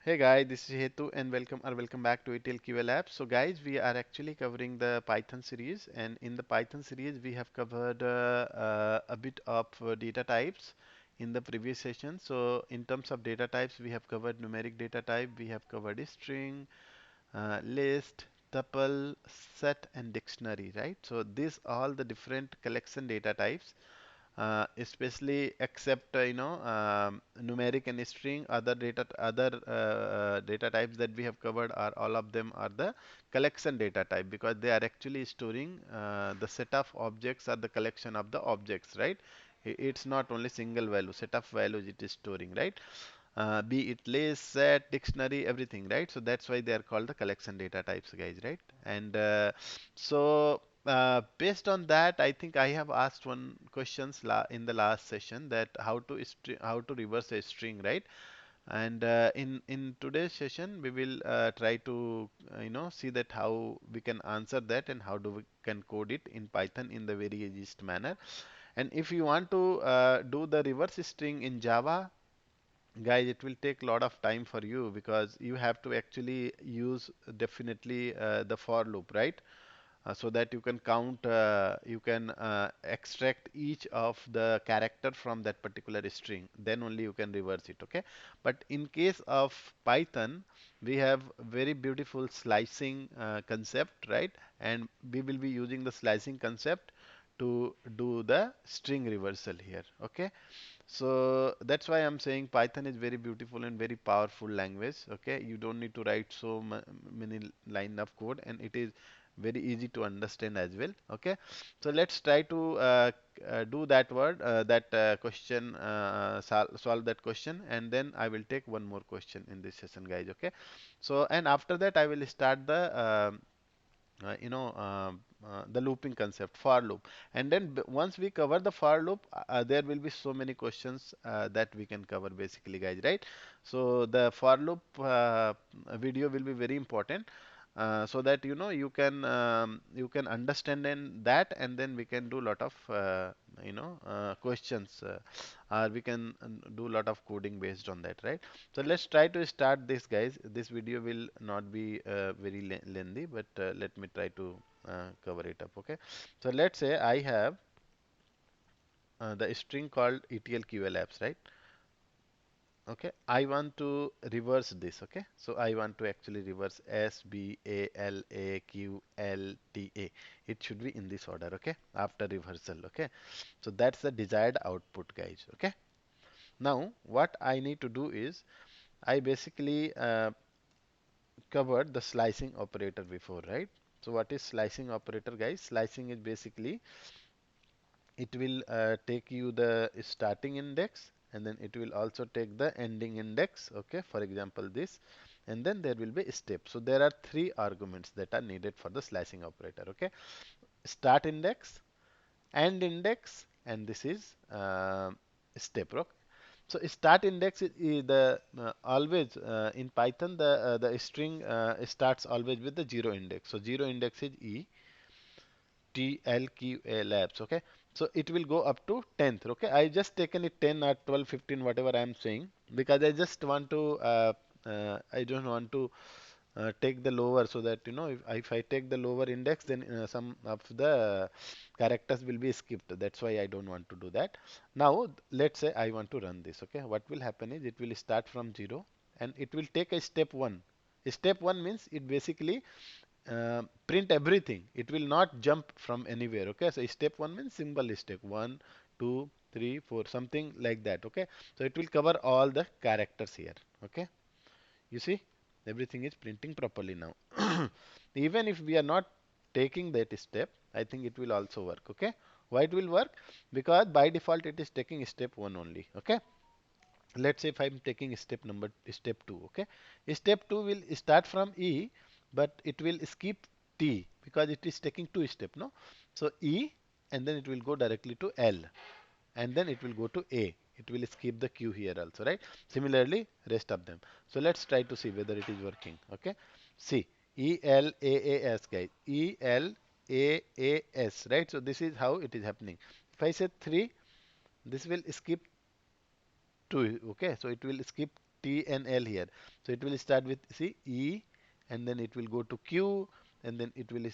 Hey guys, this is Hetu and welcome back to ETL QA Lab. So guys, we are actually covering the Python series, and in the Python series we have covered a bit of data types in the previous session. So in terms of data types, we have covered numeric data type, we have covered a string, list, tuple, set, and dictionary, right? So these all the different collection data types, especially except numeric and string. Other data types that we have covered are all of them are the collection data type, because they are actually storing the set of objects or the collection of the objects, right? It's not only single value, set of values it is storing, right? Be it list, set, dictionary, everything, right? So that's why they are called the collection data types, guys, right? And based on that, I think I have asked one questions in the last session, that how to reverse a string, right? And in today's session, we will try to see that how we can answer that and how do we can code it in Python in the very easiest manner. And if you want to do the reverse string in Java, guys, it will take a lot of time for you, because you have to actually use definitely the for loop, right? So that you can count, you can extract each of the character from that particular string. Then only you can reverse it, okay? But in case of Python, we have very beautiful slicing concept, right? And we will be using the slicing concept to do the string reversal here, okay? So that's why I'm saying Python is very beautiful and very powerful language. Okay, you don't need to write so many line of code, and it is very easy to understand as well. Okay, so let's try to do that question, solve that question, and then I will take one more question in this session, guys. Okay, so and after that I will start the the looping concept, for loop. And then once we cover the for loop, there will be so many questions that we can cover basically, guys, right? So the for loop video will be very important, so that you can understand in that, and then we can do lot of questions, or we can do lot of coding based on that, right? So let's try to start this, guys. This video will not be very lengthy, but let me try to cover it up. Okay. So let's say I have the string called ETL QL apps, right? Okay. I want to reverse this. Okay. So I want to actually reverse SBALAQLTA. It should be in this order. Okay. After reversal. Okay. So that's the desired output, guys. Okay. Now what I need to do is I basically covered the slicing operator before, right? So what is slicing operator, guys? Slicing is basically, it will take you the starting index, and then it will also take the ending index. Okay, for example this, and then there will be a step. So there are three arguments that are needed for the slicing operator. Okay, start index, end index, and this is step. Okay. So start index is the always in Python, the string starts always with the zero index. So zero index is E T L Q A labs. Okay. So it will go up to 10th. Okay. I just taken it 10 or 12, 15, whatever I am saying, because I just want to I don't want to take the lower, so that if I take the lower index, then some of the characters will be skipped. That's why I don't want to do that. Now let's say I want to run this. Okay, what will happen is it will start from 0, and it will take a step 1. Step 1 means it basically print everything. It will not jump from anywhere. Okay, so step 1 means symbol step, 1, 2, 3, 4, something like that. Okay, so it will cover all the characters here. Okay, you see, everything is printing properly now. Even if we are not taking that step, I think it will also work. Okay, why it will work? Because by default it is taking step 1 only. Okay, let's say if I'm taking step 2. Okay, step 2 will start from E, but it will skip T, because it is taking 2 step, no? So E, and then it will go directly to L, and then it will go to A. It will skip the Q here also, right? Similarly, rest of them. So let's try to see whether it is working. Okay, see, ELAAS, guys, ELAAS, right? So this is how it is happening. If I say 3, this will skip 2. Okay, so it will skip T and L here. So it will start with, see, E, and then it will go to Q, and then it will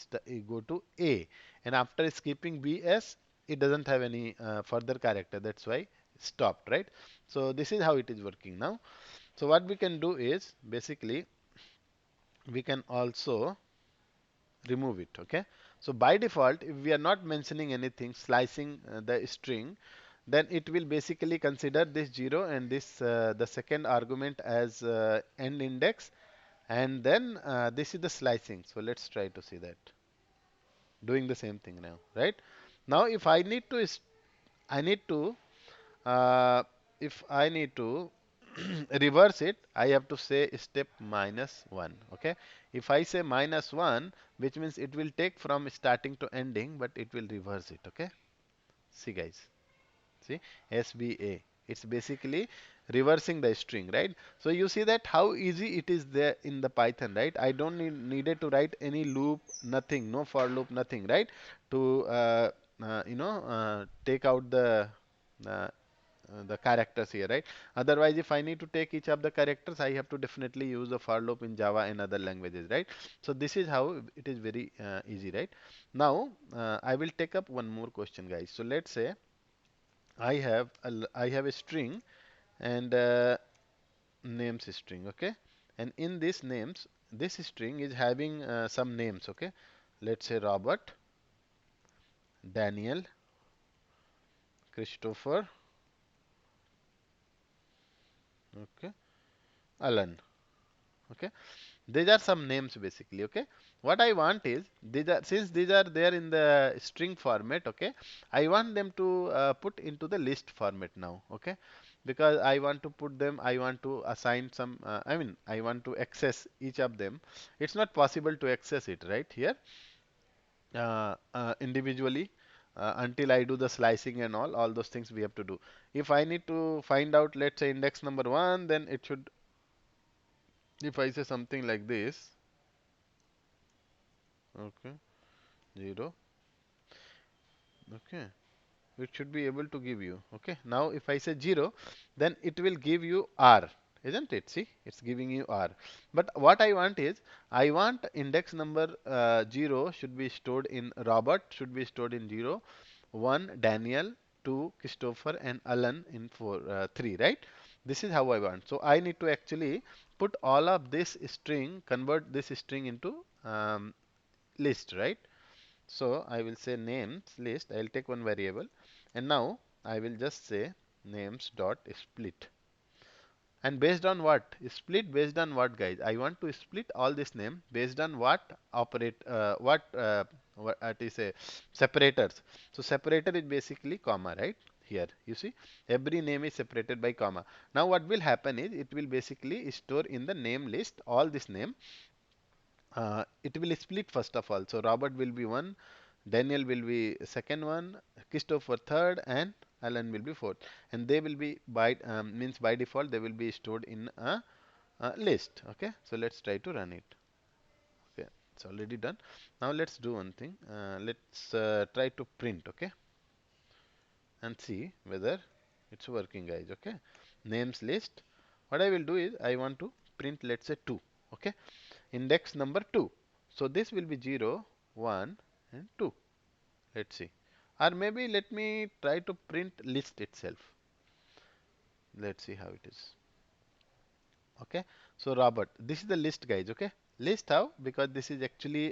go to A. And after skipping B, S, it doesn't have any further character. That's why stopped, right? So this is how it is working now. So what we can do is basically we can also remove it. Okay. So by default, if we are not mentioning anything, slicing the string, then it will basically consider this 0 and this the second argument as end index, and then this is the slicing. So let's try to see that. Doing the same thing now, right? Now if I need to I need to uh, if I need to reverse it, I have to say step -1. Okay. If I say -1, which means it will take from starting to ending, but it will reverse it. Okay. See, guys. See, SBA. It's basically reversing the string, right? So you see that how easy it is there in the Python, right? I don't needed to write any loop, nothing, no for loop, nothing, right? To take out uh, the characters here, right? Otherwise, if I need to take each of the characters, I have to definitely use the for loop in Java and other languages, right? So this is how it is very easy, right? Now, I will take up one more question, guys. So let's say I have a string and names string, okay? And in this names, this string is having some names, okay? Let's say Robert, Daniel, Christopher, okay, Alan, okay? These are some names basically, okay? What I want is, since these are there in the string format, okay? I want them to put into the list format now, okay? Because I want to put them, I want to assign some, I want to access each of them. It's not possible to access it, right? Here, individually, until I do the slicing and all those things we have to do. If I need to find out, let's say index number 1, then it should, if I say something like this, okay, 0, okay, it should be able to give you. Okay, now if I say 0, then it will give you R, isn't it? See, it's giving you R. But what I want is, I want index number 0 should be stored in Robert, should be stored in 0, 1 Daniel, 2 Christopher, and Alan in 3, right? This is how I want. So I need to actually put all of this string, convert this string into list, right? So I will say names list. I'll take one variable, and now I will just say names dot split. And based on what? Split based on what, guys? I want to split all this name based on what what is a separators. So separator is basically comma, right? Here you see every name is separated by comma. Now what will happen is it will basically store in the name list all this name. It will split first of all. So Robert will be one, Daniel will be second one, Christopher third, and Alan will be fourth. And they will be by means by default they will be stored in a list. Okay, so let's try to run it. Okay, it's already done. Now let's do one thing. Let's try to print. Okay, and see whether it's working, guys. Okay, names list. What I will do is I want to print, let's say 2. Okay, index number 2. So this will be 0, 1, and 2. Let's see. Or maybe let me try to print list itself. Let's see how it is. Okay. So Robert, this is the list, guys. Okay. List how? Because this is actually,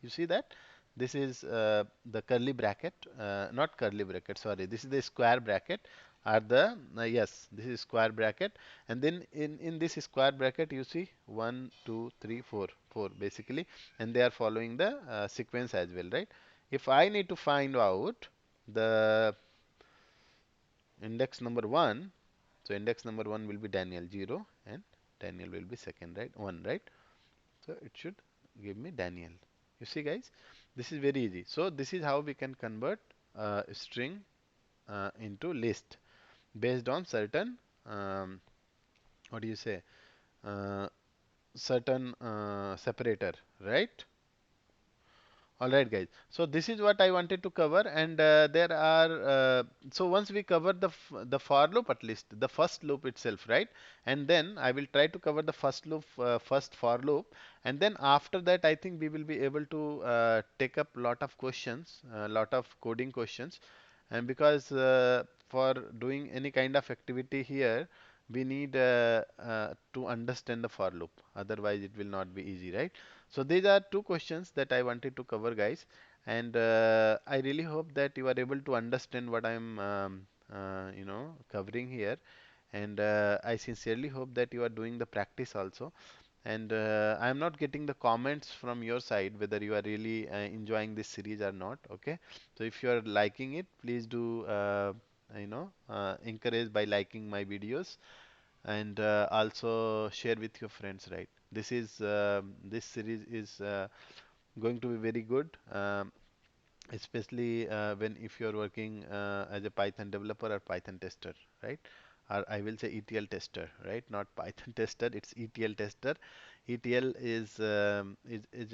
you see that? This is the curly bracket, not curly bracket, sorry. This is the square bracket. Are the, yes, this is square bracket. And then in this square bracket, you see 1, 2, 3, 4, 4 basically. And they are following the sequence as well, right? If I need to find out the index number 1, so index number 1 will be Daniel 0 and Daniel will be second, right? 1, right? So it should give me Daniel. You see, guys, this is very easy. So this is how we can convert a string into list based on certain, what do you say, uh, certain separator, right? All right, guys. So this is what I wanted to cover, and there are so once we cover the for loop, at least the first loop itself, right? And then I will try to cover the first loop, first for loop, and then after that, I think we will be able to take up lot of questions, lot of coding questions, and because for doing any kind of activity here, we need to understand the for loop. Otherwise, it will not be easy, right? So these are two questions that I wanted to cover, guys, and I really hope that you are able to understand what I'm, covering here. And I sincerely hope that you are doing the practice also. And I am not getting the comments from your side whether you are really enjoying this series or not. Okay, so if you are liking it, please do encourage by liking my videos, and also share with your friends, right? This series is going to be very good, especially when if you're working as a Python developer or Python tester, right? Or I will say ETL tester, right? Not Python tester, it's ETL tester. ETL is a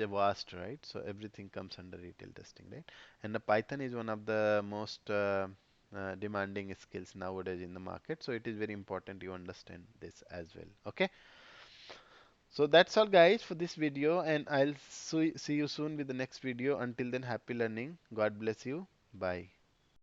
vast, right? So everything comes under ETL testing, right? And the Python is one of the most demanding skills nowadays in the market. So it is very important you understand this as well. Okay. So that's all, guys, for this video, and I'll see you soon with the next video. Until then, happy learning. God bless you. Bye.